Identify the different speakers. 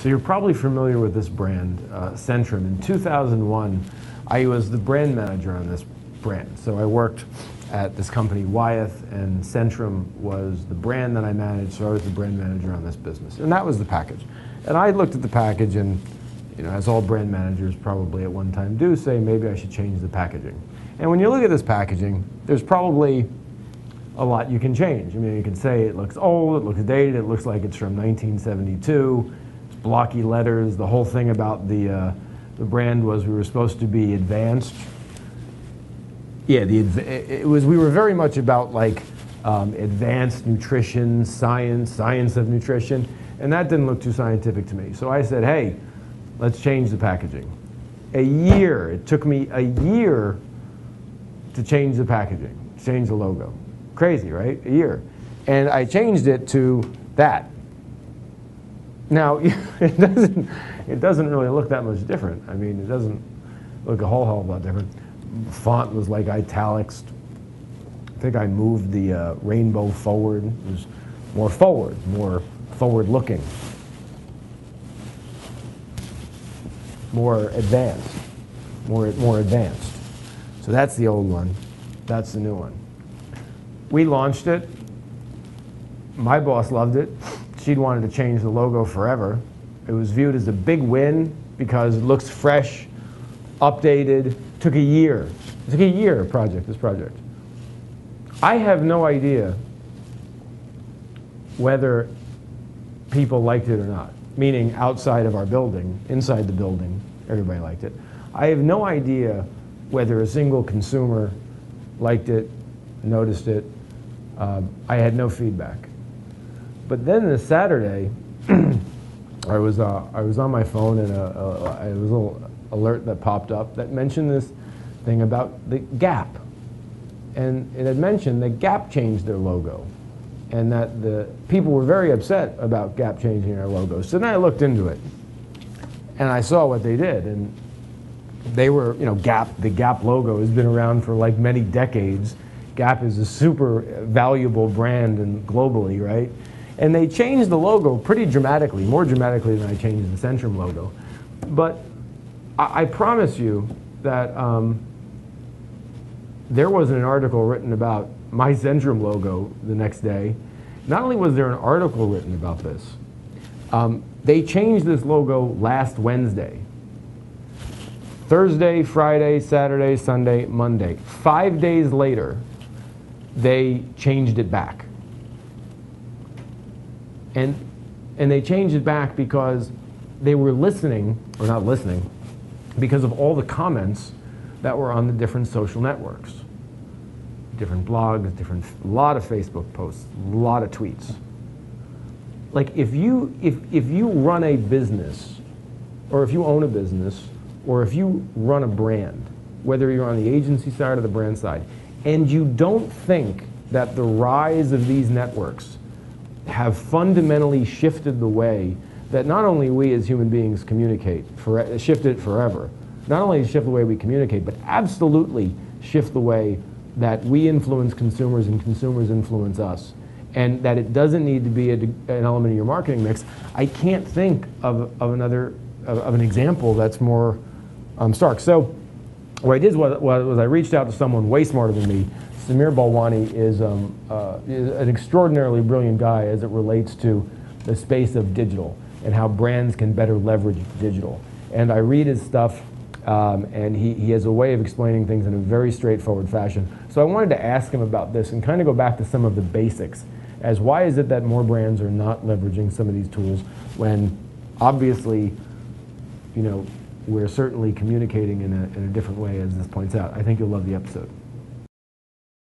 Speaker 1: So you're probably familiar with this brand, Centrum. In 2001, I was the brand manager on this brand. So I worked at this company, Wyeth, and Centrum was the brand that I managed, so I was the brand manager on this business. And that was the package. And I looked at the package and, as all brand managers probably at one time do, say maybe I should change the packaging. And when you look at this packaging, there's probably a lot you can change. I mean, you can say it looks old, it looks dated, it looks like it's from 1972, it's blocky letters. The whole thing about the brand was we were supposed to be advanced. Yeah, we were very much about like advanced nutrition, science of nutrition, and that didn't look too scientific to me. So I said, hey, let's change the packaging. It took me a year to change the packaging, change the logo. Crazy, right? A year. And I changed it to that. Now, it doesn't really look that much different. I mean, it doesn't look a whole hell of a lot different. Font was like italics. I think I moved the rainbow forward. It was more forward-looking, more advanced, more advanced. So that's the old one. That's the new one. We launched it. My boss loved it. She'd wanted to change the logo forever. It was viewed as a big win because it looks fresh, updated. Took a year. It took a year, this project. I have no idea whether people liked it or not, meaning outside of our building. Inside the building, everybody liked it. I have no idea whether a single consumer liked it, noticed it. I had no feedback. But then this Saturday, I was on my phone and it was a little alert that popped up that mentioned this thing about the Gap. And it had mentioned that Gap changed their logo and that the people were very upset about Gap changing their logo. So then I looked into it and I saw what they did. And they were, Gap, the Gap logo has been around for like many decades. Gap is a super valuable brand and globally, right? And they changed the logo pretty dramatically, more dramatically than I changed the Centrum logo. But I promise you that there wasn't an article written about my Centrum logo the next day. Not only was there an article written about this, they changed this logo last Wednesday. Thursday, Friday, Saturday, Sunday, Monday. 5 days later, they changed it back. And they changed it back because they were listening, or not listening, because of all the comments that were on the different social networks. Different blogs, a lot of Facebook posts, a lot of tweets. Like if you run a business, or if you own a business, or if you run a brand, whether you're on the agency side or the brand side, and you don't think that the rise of these networks have fundamentally shifted the way that not only we as human beings communicate, shifted it forever, not only shift the way we communicate, but absolutely shift the way that we influence consumers and consumers influence us, and that it doesn't need to be an element of your marketing mix. I can't think of an example that's more stark. So what I did was I reached out to someone way smarter than me. Samir Balwani is an extraordinarily brilliant guy as it relates to the space of digital and how brands can better leverage digital. And I read his stuff, and he has a way of explaining things in a very straightforward fashion. So I wanted to ask him about this and kind of go back to some of the basics, as why is it that more brands are not leveraging some of these tools when obviously, we're certainly communicating in a different way, as this points out. I think you'll love the episode.